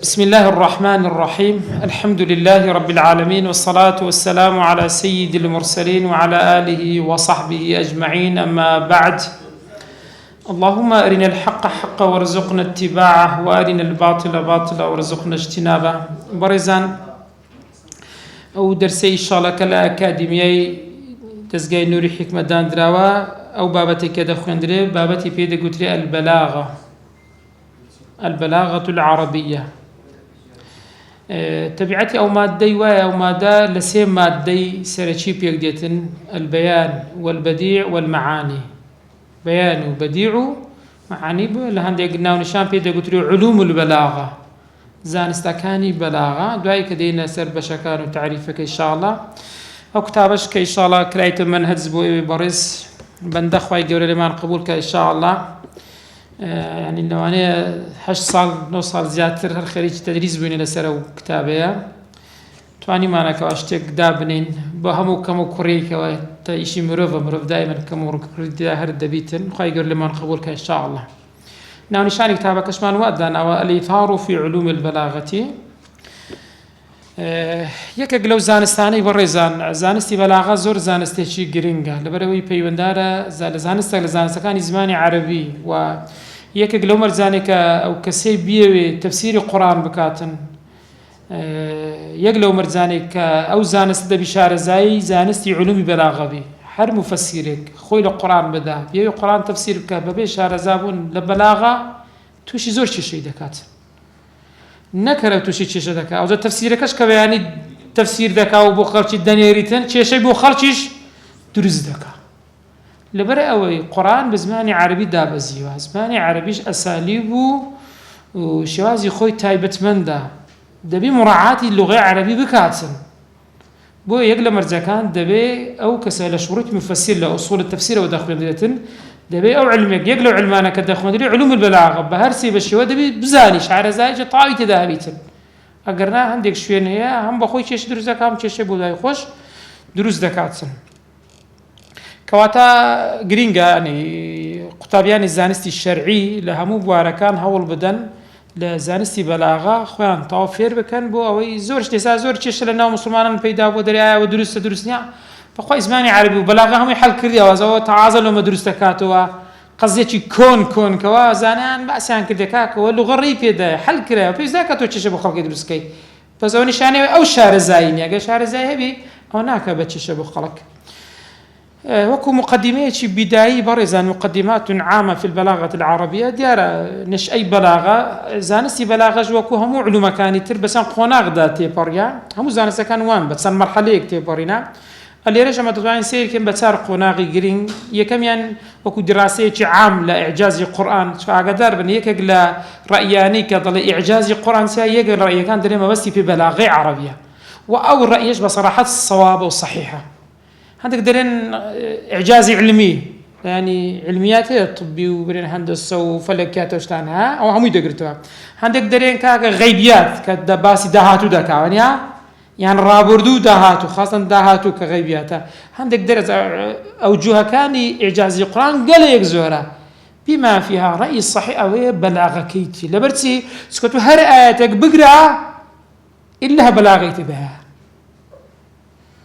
بسم الله الرحمن الرحيم. الحمد لله رب العالمين، والصلاة والسلام على سيد المرسلين وعلى آله وصحبه أجمعين، أما بعد. اللهم أرنا الحق حقا وارزقنا اتباعه، وأرنا الباطل باطلا وارزقنا اجتنابه. برزان أو درسي إن شاء الله كلا أكاديمية تزجي نوري حكمة دان دراوة أو بابتي كده خوندري بابتي بيدا قتري البلاغة العربية. تبعتي أو مادة واي أو مادة لسيم مادة سرشي بيقديتن البيان والبديع والمعاني. بيان وبديع معاني لهندي قلنا ونشان بيدا قتري علوم البلاغة زان استكاني بلاغة دواي كدينا سر بشكان وتعريفك إن شاء الله. أو كتابش إن شاء الله كلايت منهج زبوي برز بندخوي جوري لمان قبولك إن شاء الله. يعني لو أنا 8 سال 9 سال زيادة خريج تدريس بيني لسرو كتابية تواني ما أنا كواشتك دابنين بهمو كمو كوريك وتعيشي مروف دائما كمو كوريدا هرد دبيتن خاي يقول لما نقبولك إن شاء الله. ناو نشان كتابك أشمان وأدان أو الإثار في علوم البلاغة. يك لو زانستاني بريزان زانستي بلاغة زور زانستي شي جرينجا لبروي بيوندارا زانستكان زماني عربي و يك لو مرزانك أو كسي بيوي تفسير القرآن بكاتن يك لو مرزانك أو زانست بشارة زانستي علوم بلاغة بي حر مفسرك خوي القرآن بدا بيوي القرآن تفسير بكابة شارة زابون لبلاغة توشي زور شي دكاتن نكرت توشي تشيش دكا أو تفسير كش كبياني تفسير دكا وبو خلش الدنيا ريتن تشيش بو خلشش درز دكا لبرأ أوي قرآن بزماني عربي دابزيوه زماني عربيش أساليبه وشوازي خوي تايبت من دبي مراعاة اللغة العربية بكاتن بو يقل مرزكان دبي أو كسال شروط مفسر لأصول التفسير وداخل ديتن دبي أو علمك يقلو علمانا كداخل دي علوم البلاغة بهرسي بشيوه دبي بزاني شعر زايج طاوي تداهبيتن أقرنا هنديك شوين هي هم بخوي تشيش دروز دكا هم تشيش بوداي خوش دروز دكاتن كواتا جرينجا يعني قطابيان الزانستي الشرعي لهمو بواركان هول بدن لزانستي بلاغة خوان طوافير بكن بو أوي زورش لسا زور تشيش لنا مسلمان بيدا ودريا ودروس نيا فخوي زماني عربي وبلاغة هم يحل كرديا وزو تعازل ومدروس تكاتوا قصدي كون كوا زانان بأسان كردكاك واللغة الريبية ده حل كريا بيز ذاك توتشيش بخلق يدرس كي بس أو نشاني أو شهر زاين يا شهر زاي هبي هناك بتشيش بخلق وكو مقدمة بداية برزان مقدمات عامة في البلاغة العربية ديار نش أي بلاغة زانستي بلاغة وكو همو علوم كانت تربسان قناغ دا تيبوريا همو زانستا كان وان بتسان مرحلة تيبورينا اللي رجع تطبعين سير كم بتسار قناغي جرين يكم يعني وكو دراسة عام لإعجاز القرآن فأقدر بني يكجل رأياني كضل إعجاز القرآن سيجل رأي كان دريما بس في بلاغة عربية وأول رأيش بصراحة الصواب والصحيحة. عندك درين إعجاز علمي يعني علميات طبي وبرين هندسة وفلكيات وشتانها أو هم يدقرتوها. عندك درين كاك غيبيات كدباسي دهاتو دكاونيا يعني رابردو دهاتو خاصة دهاتو كغيبياته. عندك درس أوجوها كاني إعجاز القرآن قال يكزورا بما فيها رأي الصحيح أو بلاغة كيتي لبرتي سكتو هر آياتك بقرأ إلا بلاغيتي بها.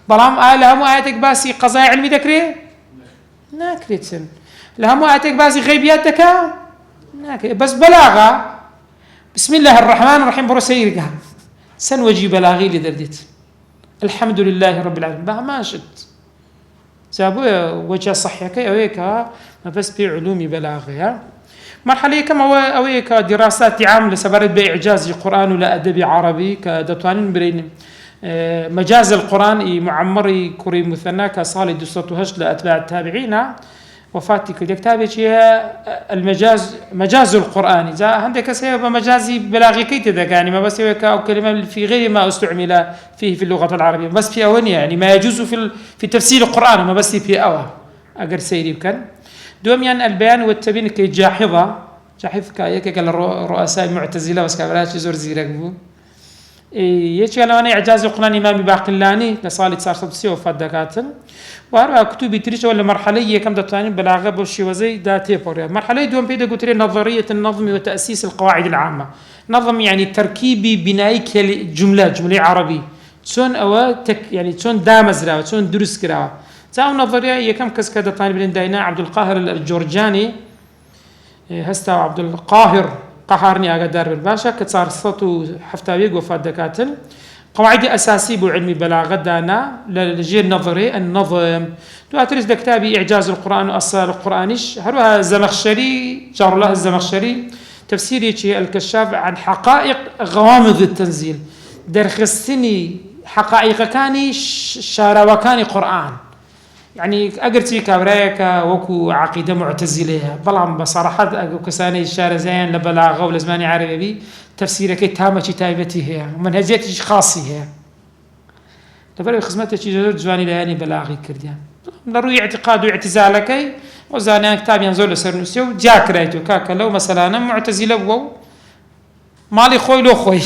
بلام لهم آياتك باسي قضايا علمي ذكري ناكريتن لهم آياتك باسي غيبيات دكا ناكري بس بلاغة بسم الله الرحمن الرحيم برسيرها سنوجي بلاغي لدرديت الحمد لله رب العالمين بها ما شت سابوا وجه صحيك أويكا ما بس بعلوم بلاغيها مرحلة كما أويكا دراسات عامة سبرت بإعجاز القرآن ولا أدب عربي كدتوانين برين مجاز القرآن معمري كوري مثنى كصالي دستو هش لأتباع التابعين وفاتي كتابة هي مجاز القرآن إذا عندك سبب مجازي بلاغي كيت يعني ما بس أو كلمة في غير ما استعمل فيه في اللغة العربية بس في أونية يعني ما يجوز في تفسير القرآن ما بس في أوى أجر سيري كان دوم يعني البيان والتبين كي جاحظ كايك قال الرؤساء المعتزلة بس كابلاش زور زيرقبو یەکێک لەوانەیە ئیعجازی قورئانی ئیمامی باقلانی لە ساڵی 430 وفات دەکاتن و هەروەها کتوبی تریشەوە لە مەرحەلەی یەکەم دەتوانین بەلاغە بۆ شێوەزەی دا تێپەڕێت. مەرحەلەی دووەم پێی دەگوترێت نظرية النظم وتأسيس القواعد العامة. نظم يعني تركيبي بناء جملة عربي چۆن ئەوە يعني چۆن دامەزراوە چۆن دروست کراوە. تا ئەو نظریە یەکەم کەس کە دەتوانێت بڵێن داینا عەبدولقاهر الجورجاني هەستا عەبدولقاهر قەهارنی ئاگادار بن باشە کە 470 وفات دەکاتن. قواعد أساسي بو علمي بلاغة دانا لجير نظري النظم دواترس ده كتابي إعجاز القرآن وأسرار القرآنش هروها الزمخشري جار الله الزمخشري تفسيري الكشاف عن حقائق غوامض التنزيل درخستني حقائق كاني شاروكاني قرآن يعني أقرتي كابرايك وكو عقيدة معتزلية بلام بصراحة كساني شار زين لبلاغة ولزماني عربي تفسيرك تامة تايبتي هي ومنهجيتي خاصي هي لبرا خدمتك جزء جواني لهاني بلاغي كرديان لروي اعتقاد واعتزالك وزانا كتاب ينزل لسرنسيو جاك رايتو كاكا لو مثلا معتزله وو مالي خوي لو خوي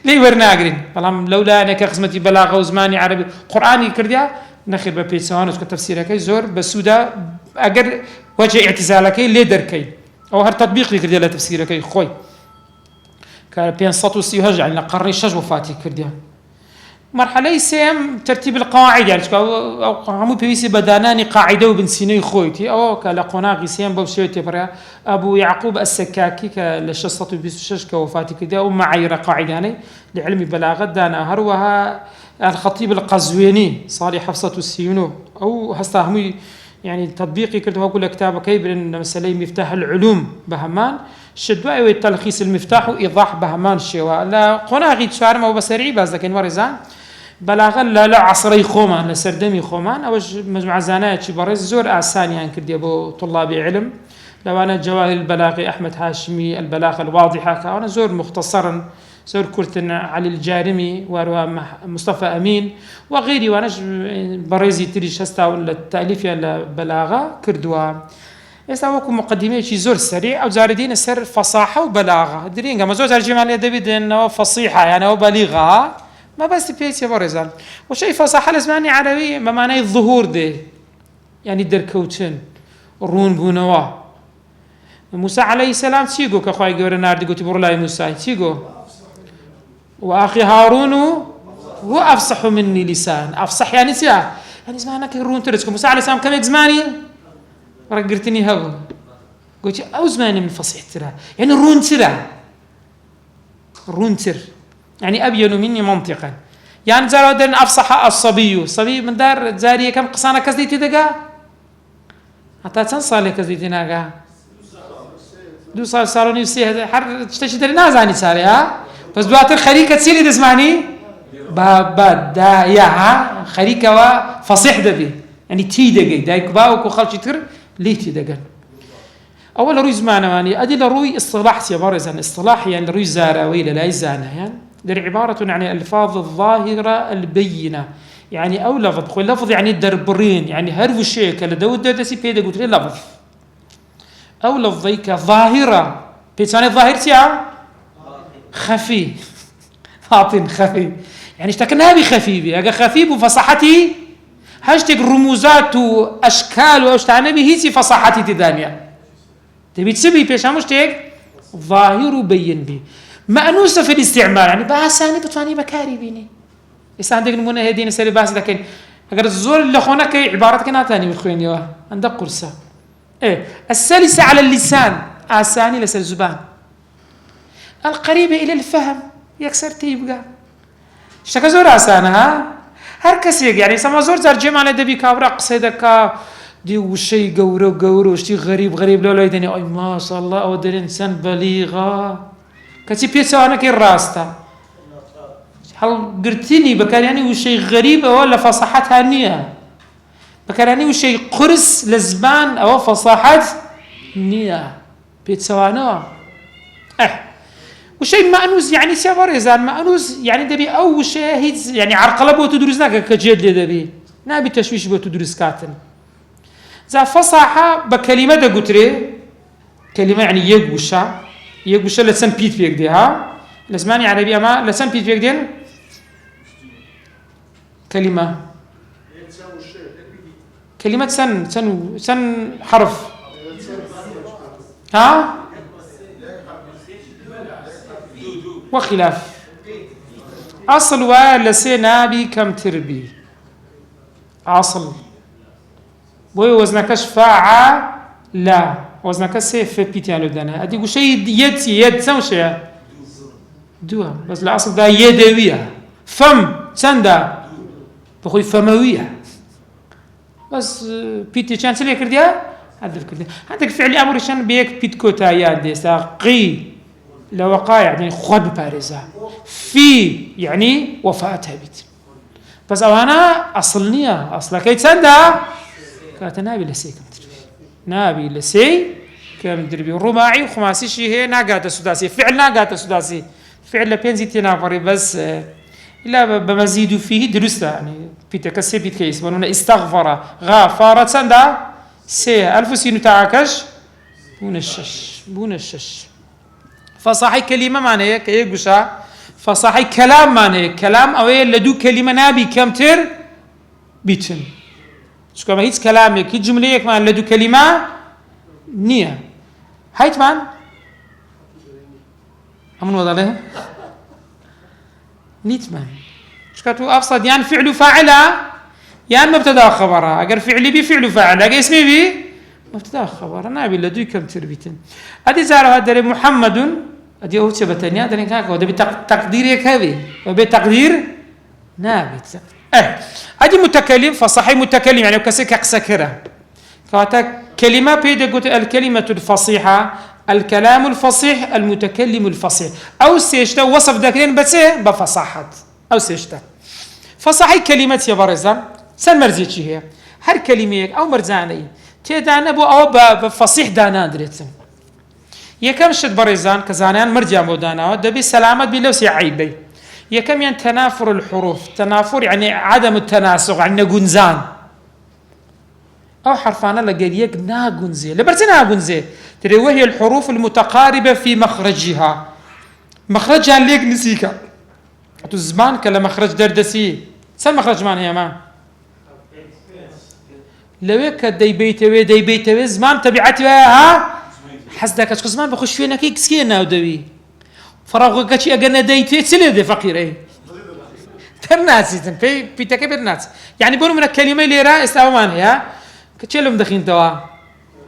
لي ورناغرين بلام لولا انا كخدمتي بلاغه وزماني عربي قراني كرديا نخير ببيتسوان وسك تفسيرك زور بسودا اگر وجه اعتزالك لي دركي او هر تطبيق لي كرديا لتفسيرك خوي كان 530 هرجع لنا قرني شج وفاتي كرديا مرحله سيم ترتيب القواعد يعني او عمو بيسي بداناني قاعده وبن سيني خويتي او كلا قناغي سيم بوشيتي برا ابو يعقوب السكاكي كلشصته بيسوشش كوفاتي كرديا ومعايير قاعداني لعلم بلاغه دانا هروها الخطيب القزويني صالح حفصه السيونو او هستهمي يعني تطبيقي كنت أقول كتابه كيبر إن مسألة مفتاح العلوم بهمان شدوا والتلخيص المفتاح وإيضاح بهمان شيء لا قناغي تشارم أو بسرعي بس لكن ورزان بلاغا لا عصري خومان لسردمي خومان أو مجموعة زانات شي برز زور أساني عن كردي أبو طلاب علم لو أنا جواهر البلاغي أحمد هاشمي البلاغة الواضحة كأنا زور مختصرا زور كرتن علي الجارمي وروى مصطفى أمين وغيري وانا بريزي تريش هستا ولا التأليف يا بلاغة كردوا يساوكو مقدمة شي زور سريع أو زاردين السر فصاحة وبلاغة درين كما زور الجمال يدبيد إنه فصيحة يعني أو بليغة ما بس بيتي برزال وشيء فصاحة لزماني عربي ما معناه الظهور ده يعني دركوتن رون بونوا موسى عليه السلام تيجو كخواي جور ناردي قلت برلاي موسى تيجو واخي هارون هو افصح مني لسان افصح يعني سيا يعني زمانك رون ترسكم موسى عليه السلام كم زماني رقرتني هو قلت او زماني من فصيح ترى يعني رون تر يعني ابين مني منطقا يعني زارودن افصح الصبي صبي من دار زاريه كم قصانه كزيتي دقا حتى تنصالي كزيتي ناقا دو صار نفسي حر تشتري نازاني صار ها بس دواتر خريكة تسيري دزماني باب دا يا خريكة وفصيح دبي يعني تي دقي دايك باوكو خالشي تر ليه تي دقن أول روي زمانة يعني أدي لروي اصطلاح سيبارزان اصطلاح يعني لروي زاراوي لا يزانا يعني در عبارة عن الألفاظ الظاهرة البينة يعني أو لفظ بقول لفظ يعني دربرين يعني هرف الشيء كلا داود دردسي بيدا قلت لي لفظ أو لفظيك ظاهرة بيتساني الظاهر تيا خفي باطن خفي يعني اشتكناها بخفيفي اجا خفيف وفصاحتي هاشتك رموزات واشكال واشتعنا به هيسي فصاحتي تدانيا تبي تسبي بيش همشتك ظاهر وبين بي مأنوسة في الاستعمال يعني باساني بتفاني بكاري بيني يسا عندك نمونه هدين سري باس لكن اگر الزور اللي خونك عبارتك ناتاني بخوين يوا عندك قرصة ايه السلسة على اللسان آساني لسر الزبان القريبة إلى الفهم يكسر تيبقى اشتكى زور آسانها هر كسي يعني سما زور ترجمة على دبي كابرا قصيدك دي وشي قورو وشي غريب لولا يدني أي ما شاء الله أو در إنسان بليغة كتي بيتسو أنا كي راستا هل قرتيني بكار يعني وشي غريب ولا فصاحتها نية بكار يعني وشي قرص لزبان أو فصاحت نية بيتسو أنا وشيء مأنوس يعني سيبرزان مأنوس يعني دبي أو شيء يعني عرقلة بو تدرسنا كجد دبي نابي تشويش بو تدرس كاتن زا فصاحة بكلمة دا قتري كلمة يعني يقوشا لسان بيت بيك دي ها لزماني عربي أما لسان بيت بيك دين كلمة كلمة سن حرف ها وخلاف أصل ولسي نابي كم تربي أصل بوي وزنكش فاعة لا وزنك سيف في بيتيان لدنا أدي قو شيء يد سمشي دوا بس الأصل دا يدوية فم سندا بخوي فموية بس بيتي كان سلي كرديا هذا كرديا عندك فعل أمر شان بيك بيت كوتا يادي ساقي لوقايع يعني خد بارزة في يعني وفاتها بيت بس أنا أصلنية أصلا كي تسندا كانت نابي لسي كم تربي نابي لسي كم تربي رباعي وخماسي شيء هي ناقات السداسي فعل ناقات السداسي فعل لبينزي تنافري بس إلا بمزيد فيه درسته يعني في تكسي بيت كيس ونونا استغفر غافارة سندا سي ألف سينو تعاكش بون الشش فصاحي كلمة معناه كي يقشع فصاحي كلام معناه كلام أو لدو كلمة نابي كم تر بيتن شو كما هيت كلامك هيت جمليك مان لدو كلمة نية هيت مان أمن وضع له نيت مان شو كاتو أفصد يعني فعل فاعلة يعني مبتدا خبرها أجر فعلي بفعل فاعل أجر اسمي بي مبتدا خبرها نابي لدو كم تر بيتن أدي زارو هذا محمد أدي أوتش بتانية ده نكاك وده بتقدير يكابي وبتقدير نابت أدي متكلم فصحي متكلم يعني وكسك سكرة فاتا كلمة بيد قلت الكلمة الفصيحة الكلام الفصيح المتكلم الفصيح أو سيشتا وصف ذاكرين بس بفصاحة أو سيشتا فصحي كلمة يا برزان سن مرزيتشي هي هر كلمة أو مرزاني تيدان أبو أو بفصيح دانا دريتم يكم شد برزان كزانان مرجع مودانا ودبي سلامة بلوسي عيبي يكم يعني تنافر الحروف تنافر يعني عدم التناسق عندنا جنزان أو حرفانا لقريك ناجنزي لبرتنا ناجنزي ترى وهي الحروف المتقاربة في مخرجها مخرجها ليك نسيكا الزمان كلا مخرج دردسي سن مخرج مان هي ما لويك دي بيتوي زمان تبعتها حسدك اشخاص زمان بخش فينا كي كسكينا ودوي فراغ كشي اجنا ديتي تسلي فقيري ترناسي تنفي في تكبر ناس يعني بقولوا من الكلمه اللي را استومان هي كتشلهم دخين توا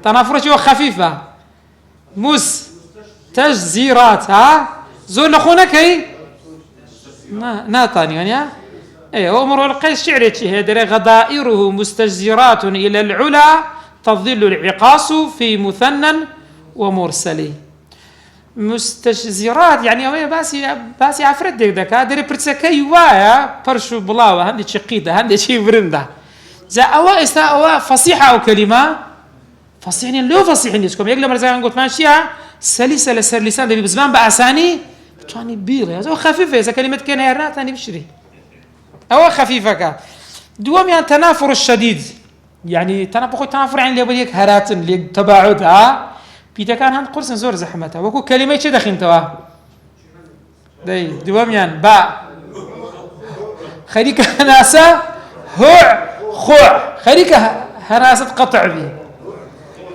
تنافر شو خفيفه تجزيرات ها زول اخونا كي ناتاني يعني اي امر القيس شعري هذا غدائره مستجزرات الى العلا تظل العقاص في مثنى ومرسلي مستجزرات يعني اوي باسي عفرت ديك هذا برتسكي وايا برشو بلاوه هندي شقيده هندي شي برنده زا اوا فصيحه او كلمه فصيحين لو فصيحين ليشكم يقلب مرزان قلت ماشيها سلسه لسر لسان دبي بزمان باساني تاني بير هذا خفيفه اذا كلمه كان هرنا ثاني بشري او خفيفه كا دوام يعني تنافر الشديد يعني تنافر عن اللي بديك هرات اللي تباعدها بيتا كان هند قرص زور زحمتها وكو كلمه شي دخين توا داي دوام يعني باء خليك ناسا هوع خوع خليك هراسه قطع بي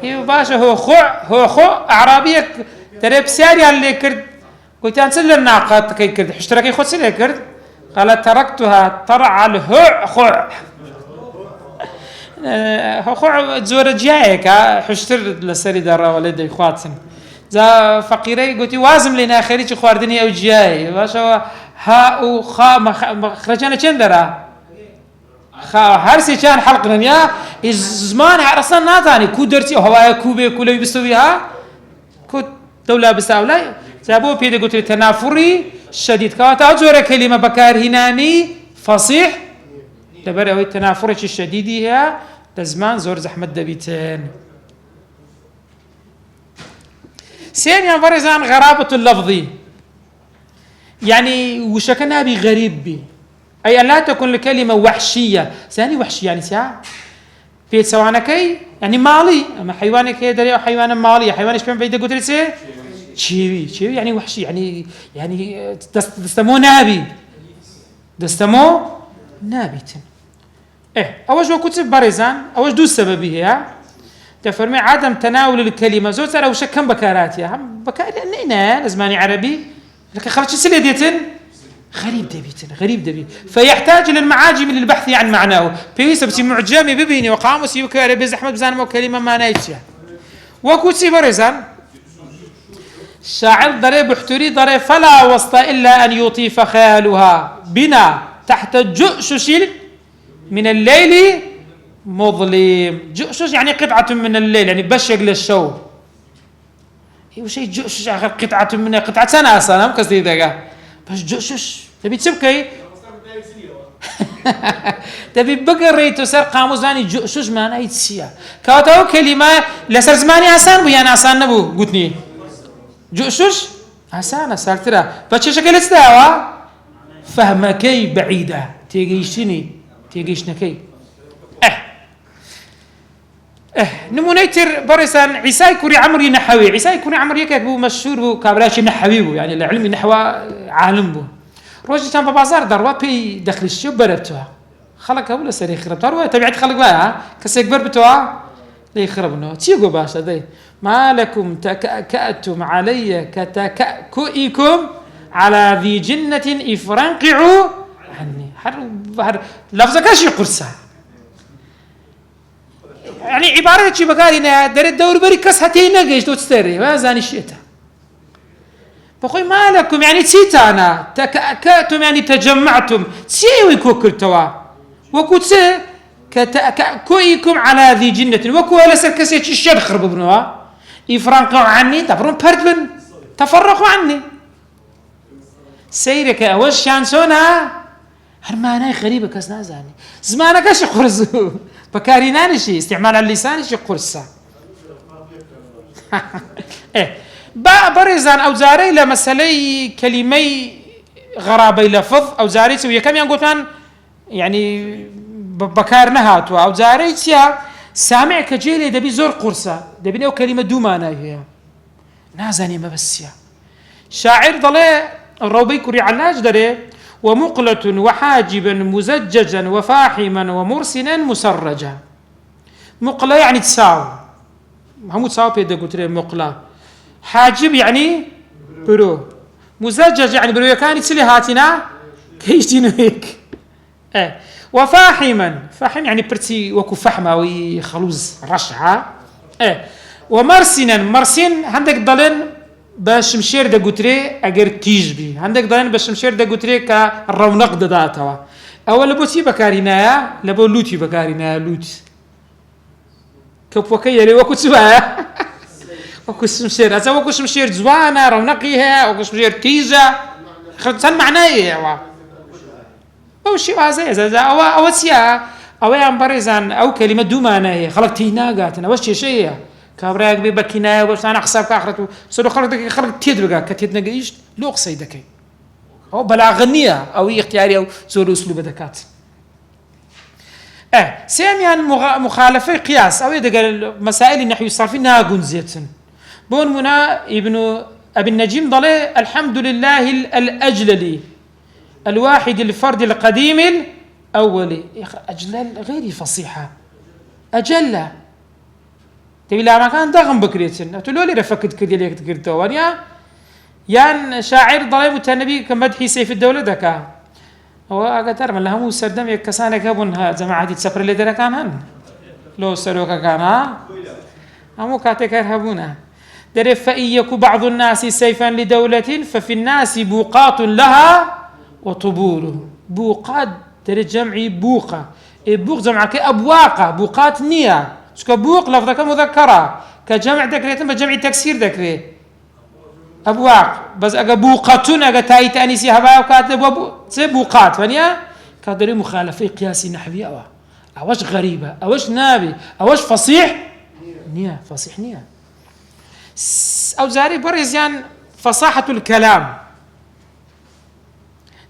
هي باشا هو خوع اعرابيه ترى بساري اللي كرد قلت انسل الناقه كي كرد حشتركي خد سلي كرد قال تركتها ترعى الهوع خوع خوع زور جايك حشتر لسري درا ولدي خواتن زا فقيري قلت وازم لنا خريج خواردني او جاي باشا ها وخا مخرجنا چندرا خا هرسي كان حلقنا يا زمان اصلا ناتاني كو درتي هوايا كوبي كولي بسويها كو دوله بساولا جابوا بيدي قلت تنافري شديد كاتا زور كلمه بكار هناني فصيح دبر هو التنافر الشديد هي لزمان زور زحمه دبيتين ثانيا فرزان غرابه اللفظ يعني وشكنا بغريب بي اي لا تكون الكلمه وحشيه ثاني وحشيه يعني ساعه في سوانكي يعني مالي اما حيوانك يدري حيوان مالي حيوان ايش بين قلت لي شيوي يعني وحشي يعني دستمو نابي دستمو نابتن أوج وكتب بارزان أوج دو سببه يا تفرمي عدم تناول الكلمة زوج أو شكم بكاراتها هم بكار نينا زماني عربي لكن خرجت سلديتن غريب دبي فيحتاج إلى المعاجم للبحث عن معناه بيس بس معجمي ببيني وقاموس يبكر بزحمة بزان كلمة ما نايتشا وكتب بارزان شاعر ضرب احتري ضرب فلا وسط إلا أن يطيف خيالها بنا تحت جؤشش من الليل مظلم. جؤشش يعني قطعة من الليل، يعني بشق للشو. وشيء جؤشش قطعة من قطعة سنة أصلا هم كسي دقا بس جؤشش تبي تسبكي تبي بقري تسر قاموس زاني جؤشش معناه يتسيا كاتو كلمة لسر زماني آسان بو يعني آسان نبو قلتني جؤشش آسان ترى بس شكل استوى فهمكي بعيدة تيجيشنكي نمونيتر برسان عيسى كوري عمري نحوي عيسى كوري عمري يكتبوا مشهور بو كابلاش نحوي بو يعني العلم نحو عالم بو روجي كان ببازار دروا بي دخل الشيوب بربتوها خلقها ولا سري خربتها روا تبعت خلق لها كسيك بربتوها لي خربنا تيجوا باشا دي ما لكم تكأكأتم علي كتكأكئكم على ذي جنة إفرنقعوا عني حر لفظك أشي قرصة يعني عبارة شيء بقارينا در الدور بري كسهتين نجيش تستري ما زاني الشيطة بقول ما لكم يعني تسيتانا تكأكأتم يعني تجمعتم تسيوي كوكرتوا وكوت كتكأكئكم على ذي جنة وكو لسر كسيتش الشر خرب ابنوا يفرنقوا عني تفرون بردبن تفرقوا عني سيرك أول شانسونا هرماناي غريبة كسنا زاني زمانك ايش قرصو بكارينان شيء استعمال اللسان شيء قرصة برزان أو زاري لمسألة كلمي غرابي لفظ أو زاري سوية كم ينقول كان يعني بكارنها تو أو زاري سيا سامع كجيلي دبي زور قرصة دبي نيو كلمة دومانا هي نازاني ما بس شاعر ضلي الروبي كوري علاج دري ومقلة وحاجبا مزججا وفاحما ومرسنا مسرجا. مقلة يعني تساو محمود تساو بيدا قلت له مقلة. حاجب يعني برو، مزجج يعني برو كان يتسلي هاتنا كيشتينو هيك. وفاحما فاحم يعني برتي وكو فحمة ويخلوز رشعة. ومرسنا مرسن عندك ضلن باش مشير دا قطري اگر تيج بي عندك ضلن باش مشير دا قطري كالرونق داتوا او لبوتي بكارينايا لبو لوتي بكارينايا لوت كبوكي اللي وكو تسوايا وكو شمشير هذا وكو شمشير زوانا رونقيها وكو شمشير تيجا خلصان معناه او شي هذا او سيا او يا بريزان او كلمه دومانه هي خلقتينا قاتنا واش شيء كابراك ببكينا واش انا حسابك اخرته سلو خلق تيدبقا كتيدنا قيش لو قصيدك او بلاغنيه او اختياري او زول اسلوب دكات ساميان مخالفه قياس او يدق مسائل النحو الصرفي ناقون زيتن بون منا ابن ابي النجيم ضله الحمد لله الاجللي الواحد الفرد القديم الاولي اجلل غير فصيحه اجل تبي لا ما كان ضغم بكريتن تقول لي رفكت كذي ليك تقرتوا ونيا يان شاعر ضريب النبي كمدحي سيف الدولة دكا هو أقدر من لهم سردم يكسانة كابونها جماعة تسافر اللي دركان هن لو سلوكا كان أمو كاتك يرهبونا درب فإن يكو بعض الناس سيفا لدولة ففي الناس بوقات لها وطبول بوقات درب جمعي بوقة بوق جمعك أبواقة بوقات نية بوق لفظك مذكرة كجمع ذكريتم بجمع تكسير ذكري أبواق بس أجا بوقاتون أجا تاي تأنيسي هبا وكاتب بوقات فنيا كادري مخالفة قياسي نحوي أوش غريبة أوش نابي أوش فصيح نية فصيح نية أو زاري بريزيان فصاحة الكلام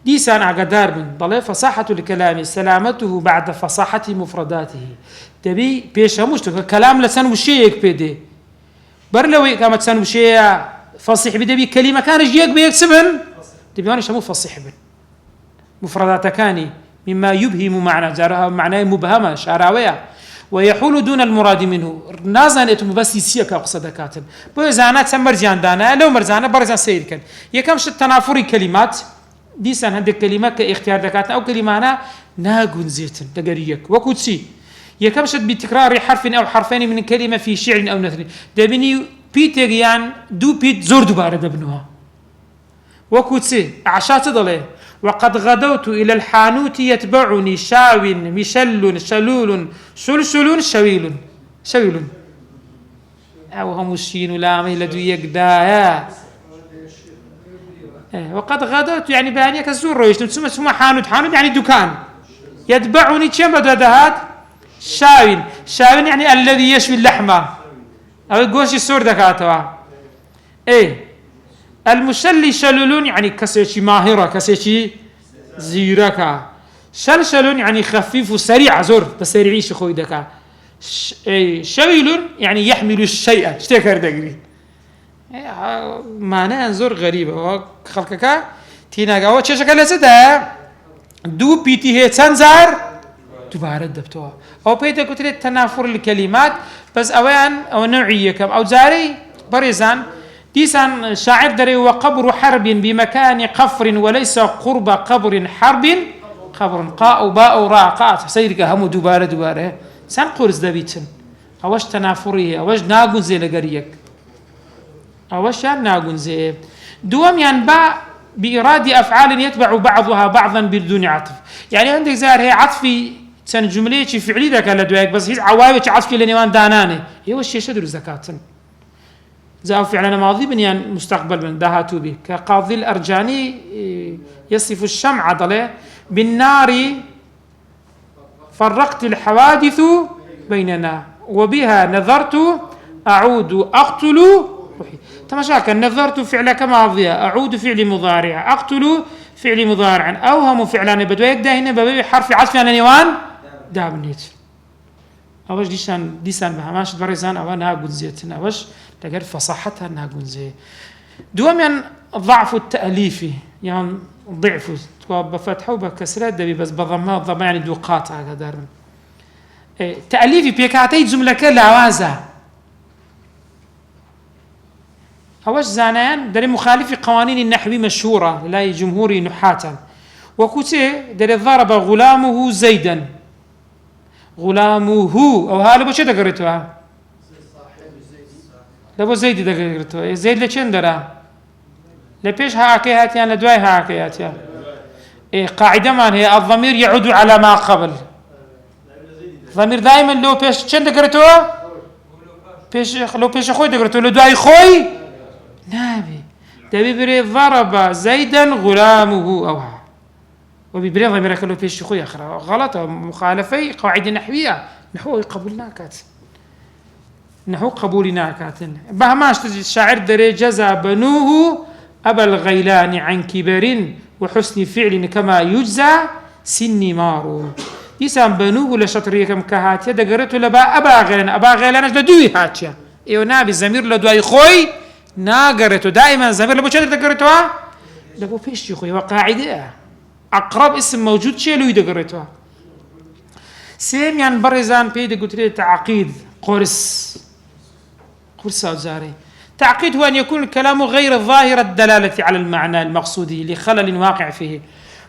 دي سان عقدار من ضل فصاحة الكلام سلامته بعد فصاحة مفرداته تبي بيش هموش كلام لسان وشيك بيدي برلوي كامت سان وشيء فصيح بدبي كلمة كان جيك بيكسبن تبي أنا شمو فصيح بن مفردات كاني مما يبهم معنى جارها معناه مبهمة شعراوية ويحول دون المراد منه نازنت بس يسيك أقصد كاتب بوزانات مرزان دانا لو مرزانة برزان سيد كان يكمش التنافر كلمات ديسان هندك كلمات كاختيار دكاتنا أو كلمة أنا ناقون زيتن تقريك وكوتسي يكمشت بتكرار حرف أو حرفين من كلمة في شعر أو نثر دبني بيتريان دو بيت زور دوباره دبنوها وكوتسي عشات ضله وقد غدوت إلى الحانوت يتبعني شاو مشل شلول سلسل شويل أو هم الشين لام لدو يقدايا وقد غدوت يعني بانيك الزور رويش تسمى حانوت يعني دكان يتبعني كم بدهات شاوين يعني الذي يشوي اللحمة أو الجوش السور دكاتوا المشلي شلولون يعني كسيشي ماهرة كسيشي زيركا شلشلون يعني خفيف وسريع زور بسريعيش خوي دكا شويل يعني يحمل الشيء اشتكر دقري معناها زور غريبة خلقك تينا قاوة تشكل لسده دو بيتي هي تنزار دوباره دبتوا او بيتا كتير تنافر الكلمات بس اوان او نوعيه كم او زاري بريزان ديسان شاعر دري وقبر حرب بمكان قفر وليس قرب قبر حرب قبر قاء باء راء قاء سيرك هم دوباره سان قرز دبيتن اوش تنافريه اوش ناقون زي لقريك اوش ناقون زي دوم ينبع بإرادة أفعال يتبع بعضها بعضا بدون عطف يعني عندك زار هي عطفي سن جملة فعلي ذاك لدواك بس هي عوايب عطفي لنيوان داناني هو الشيء شدر زكاة زاو فعلنا ماضي بنيان مستقبل من دهاتو به كقاضي الأرجاني يصف الشمع عضله بالنار فرقت الحوادث بيننا وبها نظرت أعود أقتل روحي تماشاك نظرت فعل كماضية أعود فعل مضارع أقتل فعل مضارع أوهم فعلان بدويك ده هنا ببي حرف عطف على نيوان دابنيت أوش ديسان بهماش بريزان أو ناقون زيتنا أوش لقد فصاحتها ناقون زي دوم يعني ضعف التأليفي يعني ضعف بفتحه وبكسره دبي بس بضمها يعني دو قاطع قدر تأليفي بيكاتي جملة كالعوازة أوش زانان دري مخالف قوانين النحو مشهورة لا جمهوري نحاتا وكوتي دري ضرب غلامه زيدا غلامه أو هالبو شو دقرتوها لبو زيد دقرتوها زيد لچن درا لبيش هاكي هاتيان لدواي هاكي هاتيان قاعدة ما هي الضمير يعود على ما قبل الضمير دائما لو بيش چن دقرتوها لو بيش خوي دقرتوها لدواي خوي نابي دبي بري ضرب زيدا غلامه أوها وبيبري ضميرك لو بيش خوي أخرى غلط مخالفة قواعد نحوية نحو قبولناكات نحو قبولناكات بهماش تجي الشاعر دري جزى بنوه أبا الغيلان عن كبر وحسن فعل كما يجزى سن مارو يسام بنوه لشطرية كم كهاتيا دقرته لبا أبا غيلان أجل دوي هاتيا إيو نابي الزمير لدواي خوي ناقرته دائما الزمير لبو شدر دقرته لبو بيش خوي وقاعدة أقرب اسم موجود شيء لو يدقرته سيم يعني برزان بيد قلت لي تعقيد قرص أوزاري تعقيد هو أن يكون الكلام غير ظاهر الدلالة على المعنى المقصود لخلل واقع فيه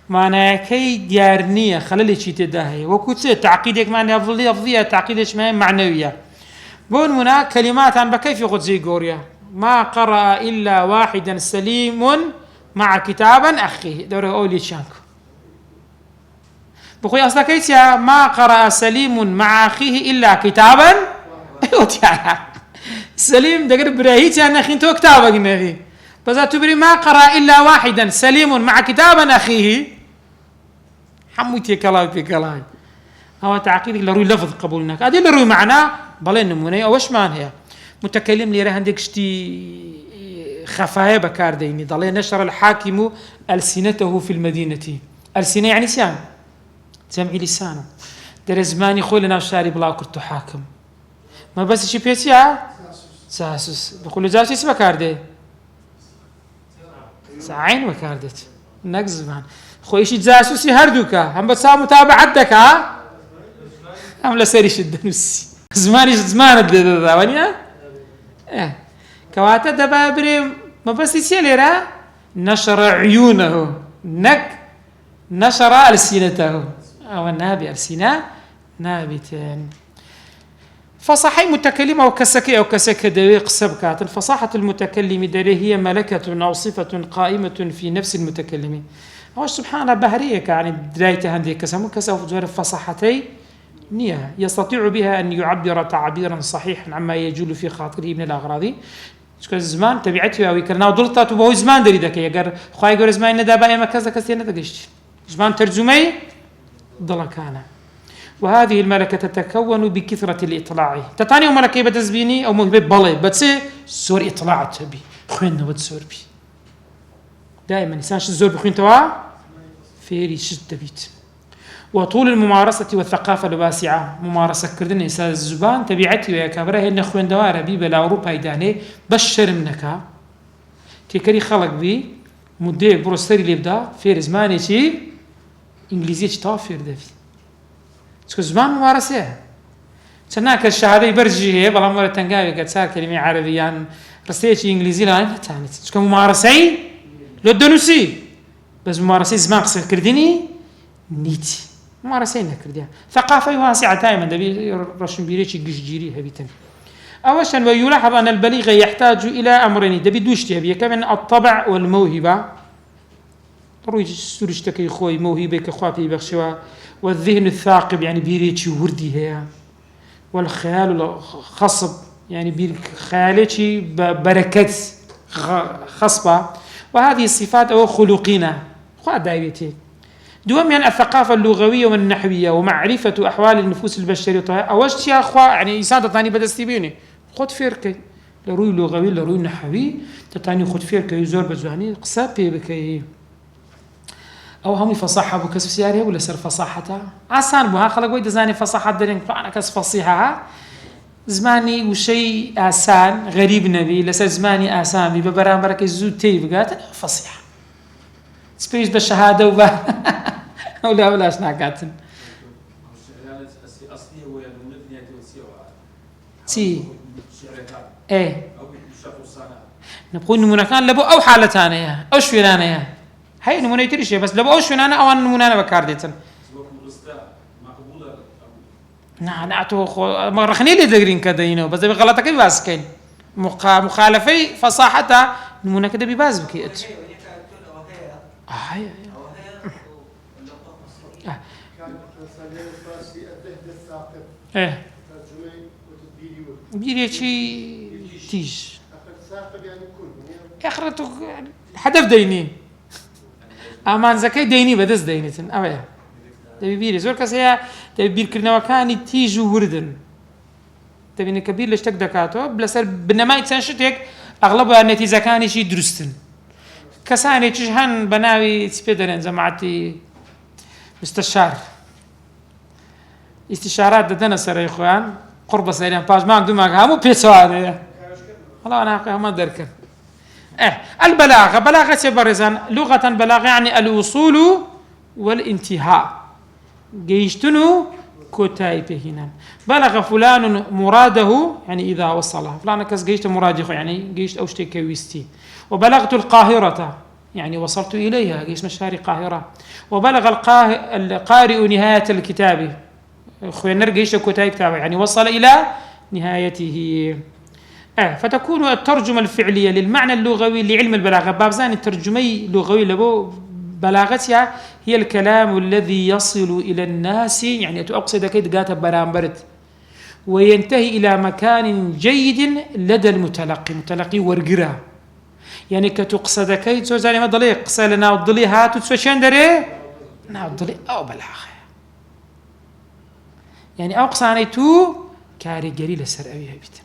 معنى كي ديارنية خلل شيء تداهي وكتير تعقيدك معنى أفضلية تعقيدش معنوية بون هنا كلمات عن بكيف يقول زي غوريا ما قرأ إلا واحدا سليم مع كتابا أخيه دوره أولي شانكو بقول أصلا كيتيا ما قرأ سليم مع أخيه إلا كتابا سليم دقر براهيتي أنا أخي تو كتابك نبي بس تبري ما قرأ إلا واحدا سليم مع كتابا أخيه حموتي كلام في كلام هو تعقيد لروي لفظ قبولناك هذه لروي معناه بلين نموني أوش معنى هي متكلم لي راه شتي خفايا بكار ديني ضل نشر الحاكم ألسنته في المدينة ألسنة يعني سيان جمعي لسانه در زماني خوي لنا شاري بلا كرتو حاكم ما بس شي بيتيا ساسس بقول له جالس اسمه كاردي ساعين وكاردت نقز زمان خويشي جاسوسي هردوكا هم بتسا متابعة دكا هم لسريش الدنوسي زمان الدوانيا كواتا دبابري ما بس يسير نشر عيونه نشر ألسنته أو النابي ألسنة نابتين فصاحي متكلمة أو كسكة دويق سبكات الفصاحة المتكلم داري هي ملكة أو صفة قائمة في نفس المتكلم هو سبحانه بهرية يعني درايته هندي كسمو كسف جوار الفصاحتي نية يستطيع بها أن يعبر تعبيرا صحيحا عما يجول في خاطره من الأغراض شكل الزمان تبعته أو يكرنا وضلطات وبهو زمان دري ذاك يقر خواي يقول زمان ندى بقى ما كذا كثير ندقشت زمان ترجمي ضلكانا وهذه الملكة تتكون بكثرة الإطلاع تتاني ملكة بتزبيني أو موهبة بالي بس سور إطلاع تبي خوين ود سور بي دائما إنسان الزور بخوين توا فيري شد بيت وطول الممارسة والثقافة الواسعة ممارسة كردن إنسان الزبان تبعتي ويا كبره إن خوين دوار بي بلا أوروبا يداني بشر منك تكري خلق بي مدة بروستري ليبدا في زماني شي إنجليزية تافير دفي شكو زمان ممارسة شناك الشهادة برجي هي بلا مرة تنقاوي قد صار كلمة عربية رسيتي إنجليزية لا تاني شكو ممارسة لو دنوسي بس ممارسة زمان قصر كرديني نيتي ممارسين كرديا ثقافة واسعة دائما دبي رشم بيريتش جيري هبيتن أولا ويلاحظ أن البليغ يحتاج إلى أمرين دبي دوشتي هبية كمان الطبع والموهبة روي سورجتك خوي موهبة كخوابي بخشوا والذهن الثاقب يعني بيريتش وردي هي والخيال الخصب يعني بيرك خيالتي بركات خصبة وهذه الصفات أو خلقنا خوا دايبتي دوما الثقافة اللغوية والنحوية ومعرفة أحوال النفوس البشرية أوجت يا أخوة يعني إنسان تطاني بدستيبيني خد فيركي لروي لغوي لروي نحوي تطاني خد فيركي يزور بجواني قصابي بكي أو هم فصاحة بكسب سيارة ولا سر فصاحتها عسان بها خلق ويد زاني فصاحة درين فأنا كس فصيحة زماني وشيء آسان غريب نبي لسر زماني آسان ببرام بركة زود تيب قالت فصيحة سبيش بالشهادة وبا ولا شناقاتن تي ايه نبغى نمونا كان لبو او حالتانية او شوينانية هاي نمونا يتريش بس لبو او شوينانا او نمونا بكارديتن نعتو ما رخني لي دغرين كدينو بس بغلطك باسكين مخالفي فصاحتها نمونا كده بباز بكيت ايه بيري شيء تيج اخرته هدف ديني امان زكاي ديني بدس دينتن اويا تبي بيري زور كسيا تبي بير كرنا وكان تيج وردن تبي نكبير ليش تقدكاتو بلسر بنما يتسنشتك اغلبها النتيجه كان شيء درستن كساني تشهن بناوي سبيدرن جماعتي مستشار استشارات دنا سر اخوان قرب سيران باج ما عندهم همو بيسواد والله انا ما درك البلاغه بلاغه برزان لغه بلاغه يعني الوصول والانتهاء جيشتنو كتايبه هنا بلغ فلان مراده يعني اذا وصله فلان كس جيشت مراده يعني جيشت اوشتي كويستي وبلغت القاهرة يعني وصلت إليها جيش مشاري القاهرة وبلغ القارئ نهاية الكتاب خوينر جيش كتاب كتابه يعني وصل إلى نهايته فتكون الترجمة الفعلية للمعنى اللغوي لعلم البلاغة بابزان الترجمي لغوي لبو بلاغتها هي الكلام الذي يصل إلى الناس يعني تؤقصد كيد قاتب برامبرت وينتهي إلى مكان جيد لدى متلقي ورقرة يعني كتقصد كي تزاني ما ضلي قصة لنا وضلي هاتو تسوشين دري نا وضلي أو بلاغة يعني أقصى عني تو كاري قليل السر أبيها بيت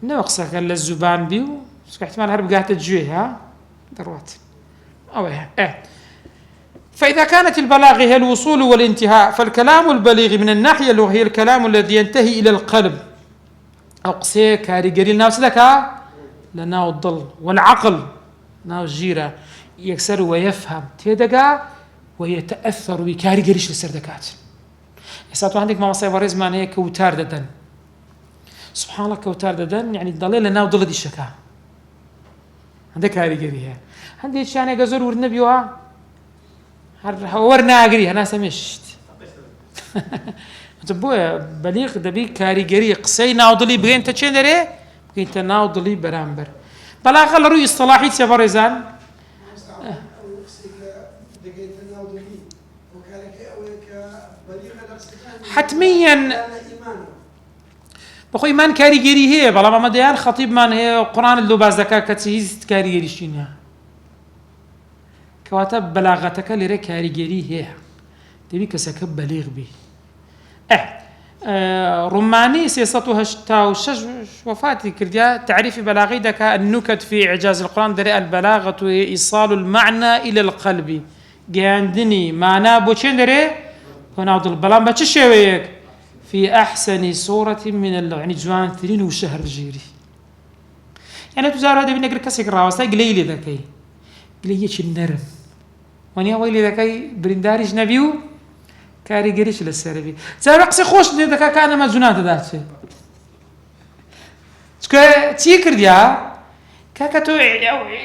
نو أقصى كلا الزبان بيو سك احتمال هرب قاعدة تجوي ها دروات أو فإذا كانت البلاغة هي الوصول والانتهاء فالكلام البليغ من الناحية اللغوية هي الكلام الذي ينتهي إلى القلب أقصى كاري قليل ناس لك لنا الضل والعقل ناو الجيرة يكسر ويفهم تيدقى ويتأثر بكاريگەریش لەسەر دەکات. ئێستا تو هەندێک مامۆستای بەڕێزمان هەیە کەوتار دەدەن، سبحان الله کەوتار دەدەن، یعنی دەڵێ لە ناو دڵت ئیشەکە، هەندێک کاریگەری هەیە، هەندێکیان ئەگە زۆر ورد نەبیوە هەر وەرناگری هەناسە مێشت. بۆیە بەلیغ دەبی کاریگەری قسەی ناودڵی بگەینتە چێ دەرێ، بگەینتە ناودڵی بەرامبەر. بەلاغە لە ڕووی ئیستلاحی چێ بەڕێزان؟ حتميا بخۆ ئیمان کاریگەری هەیە، بەڵام ئەمە دەیان خەتیبمان هەیە قورآن لۆ باز دەکات کە هیچ کاریگەریشی نییە، کەواتە بەلاغەتەکە لێرە کاریگەری هەیە، دەبی کەسەکە بەلیغ بی. ڕومانی 386 وفاتی کردیا تعریفی بەلاغی دەکا النكت في إعجاز القرآن دەرێ البلاغة هي إيصال المعنى إلى القلب، گەیاندنی مانا بۆ چێن دەرێ بۆ ناو دڵ، بەڵام بە چ شێوەیەک؟ في أحسن صورة من اللغة، يعني جوانترين وشهر جيري. يعني تزار هذا بينك الكسر راوستا قليل ذكي قليل شيء نرم ونيا ويلي ذكي برنداريش نبيو كاري قريش للسربي زار قصي خوش ذكا كان ما جنات ذاتي تيكر ديا كاكتو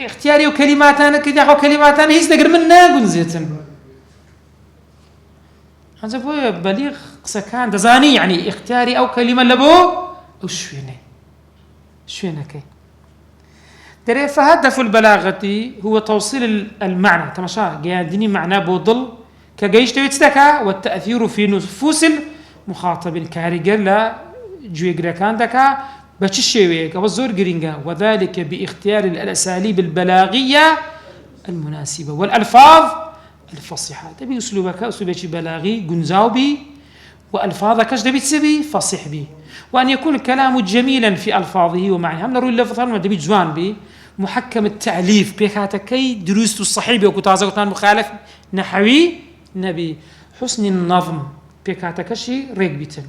اختياري وكلمات انا كذا او كلمات انا هيز نقر من ناقون زيتن هذا بو بليغ قسكان دزاني يعني اختياري او كلمه لبو او شوينكي دري فهدف البلاغه هو توصيل المعنى تماشا قاعدني معناه بوضل كجيش تستكا والتاثير في نفوس المخاطبين كاريجر لا جويغريكان دكا بتشيويك او زور جرينجا، وذلك باختيار الاساليب البلاغيه المناسبه والالفاظ الفصيحة. تبي أسلوبك أسلوبك بلاغي جنزاو بي، وألفاظك تبي تسبي فصيح بي، وأن يكون الكلام جميلا في ألفاظه ومعنى هم نروي اللفظ هم تبي جوان بي، محكم التعليف بكاتكي دروس الصحيبة وكتازة وتان مخالف نحوي نبي حسن النظم بكاتكشي ريك بيتن.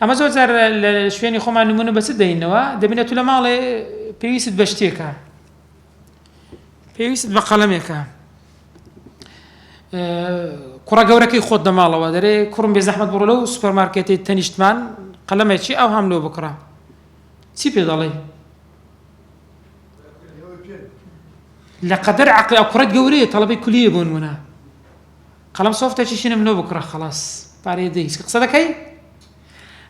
أما زوجر شويني خما نمونه بس دينوا دبنا تولا مالي بيوسد بشتيكا بيوسد بقلميكا كرة جوركي خود دمالة ودري كرم بزحمة برولو سوبر ماركتي تنشتمان قلما يشي أو هملو بكرة سيبي ضلي لقدر عقل أو كرة جورية طلبي كلية بونونا قلم صوفته شيء منو بكرة خلاص باريدي قصدك هي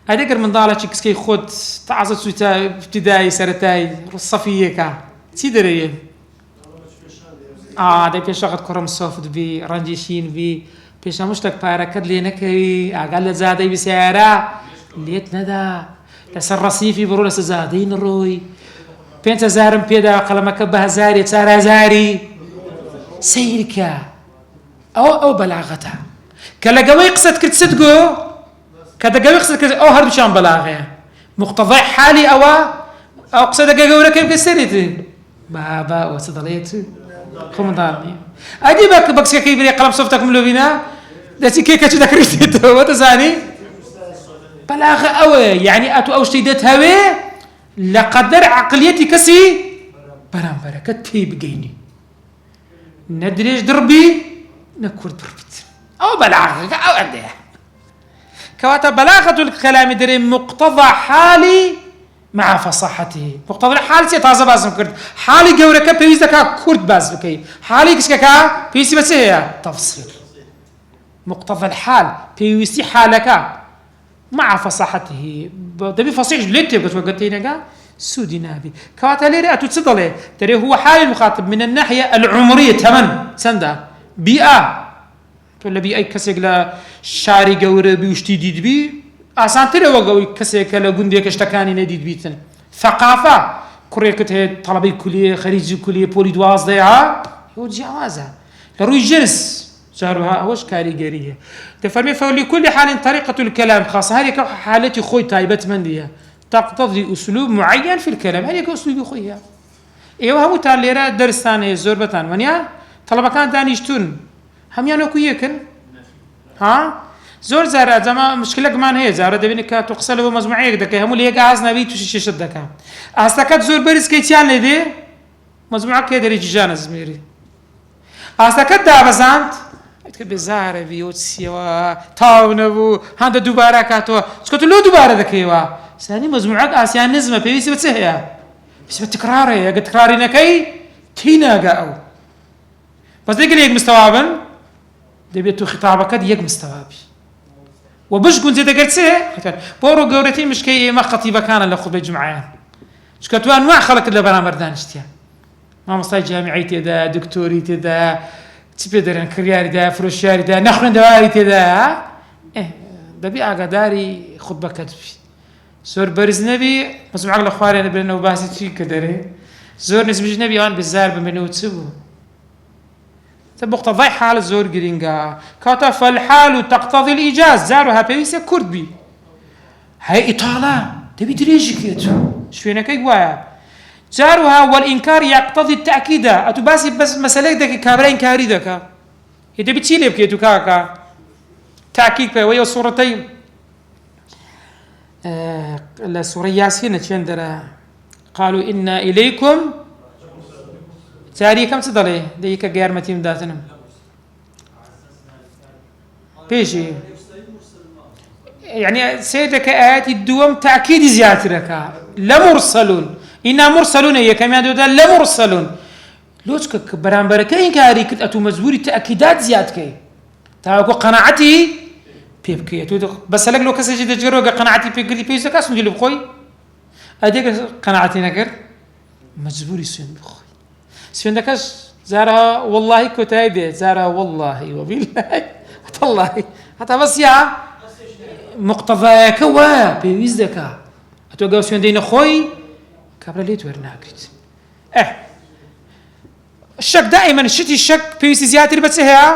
هذيك من ضالة كسكي خود تعزت سويتا ابتدائي سرتاي الصفية كا تدري ده پیش وقت کرم صفت بی رنجشین بی پیش مشتک پارکت لینه کی اقل زاده بسیاره لیت ندا لسر رصیفی برو لسر زادین روی 5000 پیدا قلمك بهزاري 4000 سيرك او بلاغتها كلا قوي قصد كنت صدقو كذا قوي قصد كنت او هرب شان بلاغه مقتضى حالي او قصد قوي لك بسريت بابا وصدليت خمضاني اجيبك بكس كيف قلم صفتك ملوبينا داتي كيكه تذكرت وتزاني بلاغه او يعني اتو او شديدت هوي لقدر عقليتي كسي برام بركت في بقيني ندريش دربي نكور دربت او بلاغه او عندها كواتا بلاغه الكلام دري مقتضى حالي مع فصاحته مقتضى حالتي تازه بازم كرد حالي قورك بيزدك كرد باز بكي حالي كسكا بيسي بس هي تفصيل مقتضى الحال بيوسي حالك مع فصاحته دبي فصيح جلتي قلت سودي نابي كواتا ليري تصدلي ترى هو حال المخاطب من الناحيه العمريه تمن سندا بيئه ولا بيئه كسك لا شاري قور بيوشتي ديد بي اسانتري وقوي كسك لا غندي كشتكاني نديد بيتن ثقافه كوريكته طلبي كليه خريجي كليه بولي دواز ضيعه هو جوازه لروي جنس شهرها وش كاريجريه تفرمي فلكل حال طريقه الكلام خاصه هذه حالتي خوي تايبت منديه تقتضي اسلوب معين في الكلام هذه اسلوب خويا ايوه هم تاليرا درسان زوربتان ونيا طلبه كان دانيشتون هم يانو كيكن ها زور زار زعما مشكله كمان هي زار دبنك تقسلوا مجموعيه دك هم اللي غاز نبي تشي شدك استكت زور بريس كيتيان لدي مجموعه كده رجال زميري استكت دابزانت بێزارە بی و چیەوە تاو نەبوو هەندە دووبارە کاتەوە چکەوتە لۆ دووبارە دەکەیەوە سانی مەزموعەک ئاسیان نزمە پێویستی بە چ هەیە پێویستی بە تکرارەیە ئەگە تکراری نەکەی تی ناگا ئەو بەس دەگەر یەک مستەوا بن دەبێت تو خیتابەکەت یەک مستەوا بی و بش گونجێ دەگەر چێ بۆ ڕۆ گەورەتی مشکەی ئێمە خەتیبەکانە لە خوتبەی جومعەیان چکە تو ئەنواع خەڵکت لە بەرامبەر دانیشتیان مامۆستای جامیعی تێدا دکتۆری تێدا چی پێ دەرێن کڕیاریدا فرۆشیاریدا نەخوێندەواری تێدا دەبی ئاگاداری خوتبەکەت بی زۆر بەرز نەبی مەزموعەک لە خوارێ نەبێنەوە باسی چی کە دەرێ زۆر نزمیش نەبی ئەوان بێزار بمێنەوە چ بوو مقتضای حال زۆر گرنگە کاتە فالحال تقتضي الإيجاز جارها پێویستە کورد بی هەیە ئیتاڵە دەبی درێژی کێت شوێنەکەی وایە جارها والإنكار يقتضي التأكيد أتو باسي بس مسألة دك كابرا إنكاري دكا إذا بتشيل يبكي تو كاكا تأكيد ويا صورتين السورة ياسين تشندرا قالوا إنا إليكم تاري كم تدري ديك غير متيم داتنم بيجي يعني سيدك آيات الدوم تأكيد زيادتك لمرسلون إنا مرسلون هي كمان دودا لمرسلون لوشك برامبرك إنكاري كنت أتو مجبوري تأكيدات زيادتك تاكو قناعتي بيبكي بس لك لو كسي جد جرو قناعتي بيبكي بيسا كاس نجيب بخوي أديك قناعتي نكر مجبوري سين بخوي سين دكاش زارها والله كتايبه زارها والله وبالله والله حتى بس يا مقتضاك وا بيوزدك أتوقع سين دين خوي كابلا ليت ورناكريت الشك دائما الشتي الشك بيوسي زيادة بس هي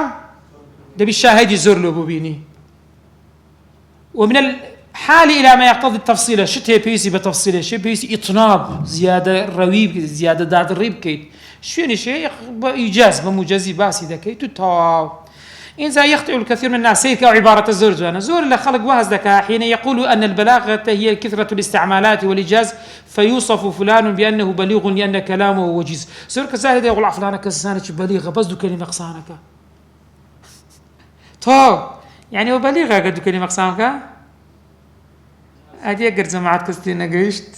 ده بالشاهد يزور له بوبيني ومن الحال إلى ما يقتضي التفصيل شتي بيوسي بتفصيله شيء بيوسي إطناب زيادة رويب زيادة داد الريب كيت شو شيء إيجاز بمجازي باسي ذا كيت تاو إذا يخطئ الكثير من الناس هيك عبارة الزرجانة زور اللي خلق وهز ذكاء حين يقول أن البلاغة هي كثرة الاستعمالات والإيجاز فيوصف فلان بأنه بليغ لأن كلامه وجيز زور كزاهد يقول فلان كزانك بليغة بس دو كلمة قصانك تو يعني هو بليغة قد كلمة قصانك هذه أقر جماعات كستين قيشت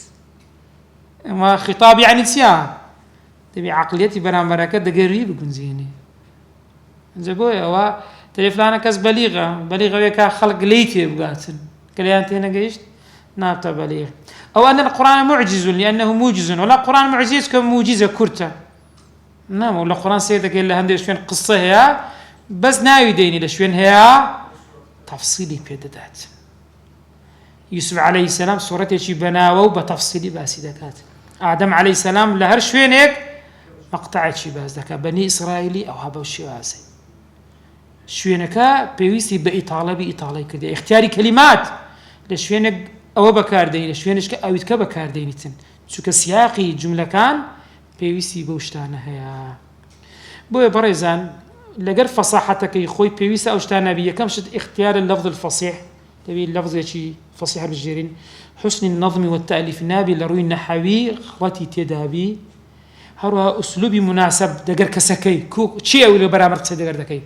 ما خطاب يعني نسيان تبي عقليتي برام بركات دقريب يكون زيني زبويا و تلفلانا كاس بليغة ويكا خلق ليتي بقاتن كليانتين قيشت نابتا بليغ أو أن القرآن معجز لأنه موجز ولا القرآن معجز كموجزة كرتا نعم ولا القرآن سيدك إلا هندي شوين قصة هي بس ناوي ديني لشوين هي تفصيلي بيددات يوسف عليه السلام صورته شي بناوه بتفصيلي باسدكات آدم عليه السلام لهر شوين هيك مقطع شي باسدك بني إسرائيلي أو هبا وشيواسي شوينكا بيويستي بإطالة كده اختياري كلمات لشوينك أو بكاردين لشوينش أو يتكا بكاردين شو كسياقي جملة كان بيويستي بوشتانا هيا بويا بريزان لقر فصاحتك يخوي بيويستا أوشتانا بيا كم شد اختيار اللفظ الفصيح تبي اللفظ يشي فصيح بالجيرين حسن النظم والتأليف نابي لروي النحوي خواتي تدابي هروها أسلوبي مناسب دقر كسكي كو شيء أولي برامر تصدقر دكي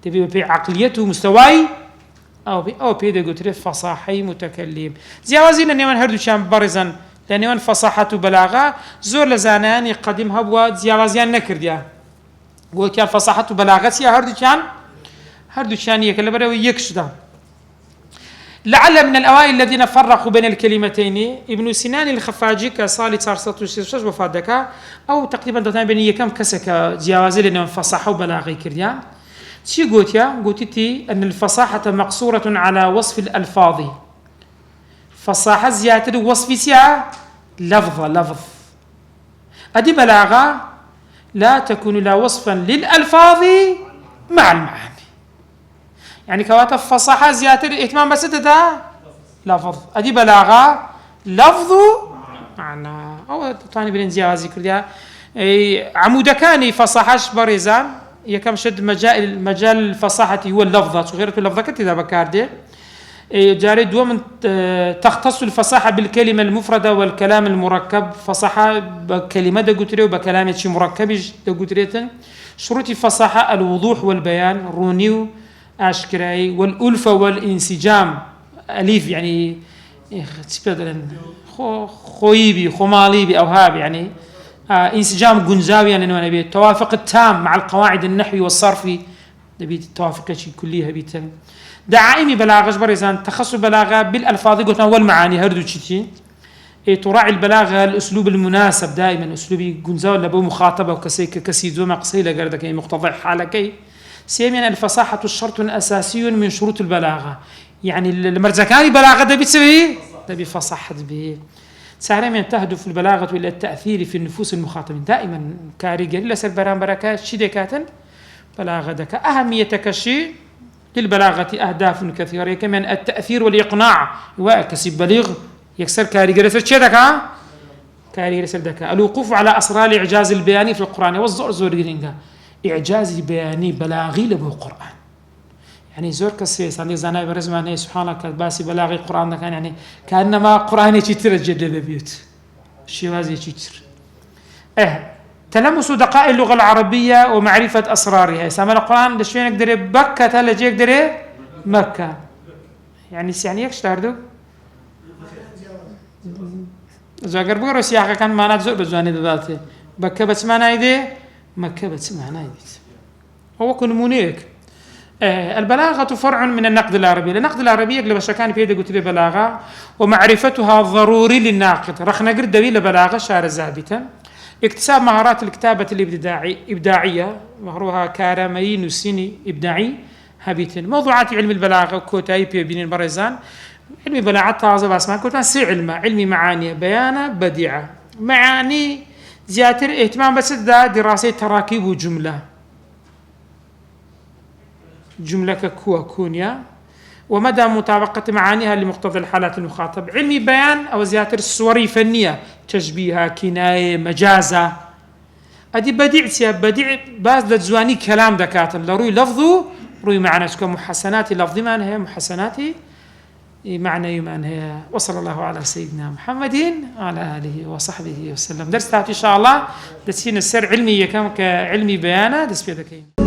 تبي بي عقليته مستواي أو بيدا قلت فصاحي متكلم زيوازين أن يوان هردو شام برزن لأن يوان فصاحة بلاغة زور لزاناني قديم هبوا زيوازيان نكرديا قلت يا فصاحة بلاغة سيا هردو شان يكلم يكشدا لعل من الأوائل الذين فرقوا بين الكلمتين ابن سنان الخفاجي كصالي تارسطو سيرشش وفادكا أو تقريبا دتان بين كم كسك زيوازي لأن فصاحة وبلاغة كرديا شي قلتي أن الفصاحة مقصورة على وصف الألفاظ فصاحة زيادة وصف سيا لفظ أدي بلاغة لا تكون لا وصفا للألفاظ مع المعاني يعني كواتف فصاحة زيادة اهتمام بس ده لفظ أدي بلاغة لفظ معنى أو تاني بين زيادة ذكر عمود كاني فصاحة بريزان يكم شد مجال الفصاحة هو اللفظة صغيرة اللفظة كتير بكاردي جاري دوم تختص الفصاحة بالكلمة المفردة والكلام المركب. فصاحة بكلمة دا قتري وبكلام شي مركب دا قتريتن. شروط الفصاحة الوضوح والبيان رونيو أشكراي والألفة والانسجام. أليف يعني خويبي خماليبي أو هاب يعني انسجام جنزاوي يعني نبي التوافق التام مع القواعد النحوي والصرفي نبي التوافق شيء كليها بيتم. دعائمي بلاغة بريزان تخصص بلاغة بالألفاظ قلنا والمعاني هردو شتي. تراعي البلاغة الأسلوب المناسب دائما أسلوبي جنزاوي لبو مخاطبة كسيدو ما قصيلة قردك مقتضى حالكي. سيمين الفصاحة الشرط أساسي من شروط البلاغة يعني المرزكاني بلاغة ده بتسوي ده بفصاحة به. سهرين تهدف البلاغة إلى التأثير في النفوس المخاطبين دائما كاريجر إلا سربران بركات شدكاتا بلاغة دك أهميتك شيء للبلاغة أهداف كثيرة كمان التأثير والإقناع وكسب بليغ يكسر كاريجر يسر شدك كاريجر يسر دك الوقوف على أسرار الإعجاز البياني في القرآن والزور زورينجا إعجاز بياني بلاغي لبه القرآن يعني زور كسيس عندي زناي برزمان سبحانك باسي بلاغي القرآن كان يعني كأنما قرآن يشتر الجد ببيوت الشواذ يشتر تلمس دقائق اللغة العربية ومعرفة أسرارها سامع القرآن دشوين يقدر بكة تلجي يقدر مكة يعني يكشتاردو زاجر بقرا سياقة كان معنا زور بزواني ذاته بكة بس معنا يدي مكة بس معنا يدي هو كن مونيك البلاغة فرع من النقد العربي. النقد العربي يقلب شكان في يده قلت بلاغة ومعرفتها ضروري للناقد. رخنا قرد دليل بلاغة شعر زابتا. اكتساب مهارات الكتابة الإبداعية مهروها كارمي نسيني إبداعي هابيتن. موضوعات علم البلاغة كوتاي بين البرزان علم بلاغة تازة باسمها كوتان سي علمي معاني بيانة بديعة معاني زياتر اهتمام بس دراسة تراكيب وجملة جملة ككوة كونيا ومدى مطابقة معانيها لمقتضى الحالات المخاطب. علمي بيان أو زيادة الصوري فنية تشبيهها كناية مجازة أدي بديع باز لجواني كلام دكاتم لروي لفظه روي معنى محسنات لفظ ما هي محسناتي معنى ما هي. وصلى الله على سيدنا محمد وعلى آله وصحبه وسلم. درس إن شاء الله دسين السر علمي كم كعلمي بيانه دس بيدك